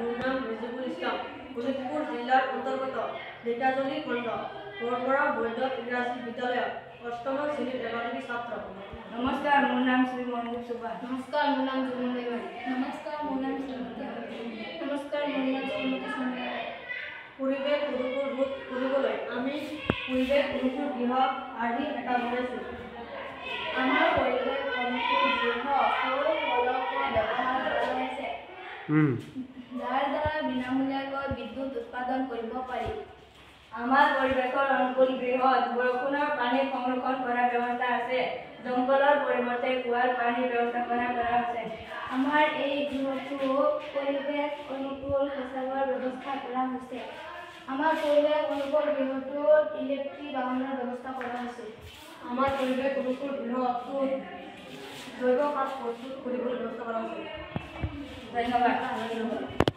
মোৰ নাম ৰিজিবুল ইছলাম। শোণিতপুৰ জিলাৰ অন্তৰ্গত ঢেকিয়াজুলি খণ্ড বৰবৰা বৈদ্য ইংৰাজী বিদ্যালয়ৰ অষ্টম শ্ৰেণীৰ এগৰাকী ছাত্ৰ। নমস্কাৰ, মোৰ নাম শ্ৰী মনদীপ সুবা। নমস্কাৰ, মোৰ নাম জুমন দেৱানী। নমস্কাৰ, মোৰ নাম শ্ৰীমতী হাতী। নমস্কাৰ, মোৰ নাম শ্ৰীমতী সঞ্জয়। পৰিৱেশ অনুকূল ৰোধ কৰিবলৈ আমি পৰিৱেশ অনুকূল গৃহ আৰ্হি এটা বনাইছোঁ। আমাৰ পৰিৱেশ অনুকূল গৃহ সৌৰ ব্যৱহাৰ কৰা হৈছে, যাৰ দ্বাৰা বিনামূলীয়াকৈ বিদ্যুৎ উৎপাদন কৰিব পাৰি। আমাৰ পৰিৱেশৰ অনুকূল গৃহত বৰষুণৰ পানী সংৰক্ষণ কৰাৰ ব্যৱস্থা আছে। দমকলৰ পৰিৱৰ্তে কুঁৱাৰ পানী ব্যৱস্থাপনা কৰা হৈছে। আমাৰ এই গৃহটো পৰিৱেশ অনুকূল শৌচাগাৰৰ ব্যৱস্থা কৰা হৈছে। আমাৰ পৰিৱেশ অনুকূল গৃহটোত ইলেক্ট্ৰিক বাহনৰ ব্যৱস্থা কৰা হৈছে। আমাৰ পৰিৱেশ অনুকূল গৃহটোত জৈৱ কাঠ প্ৰস্তুত কৰিবলৈ ব্যৱস্থা কৰা হৈছে। ধন্যবাদ।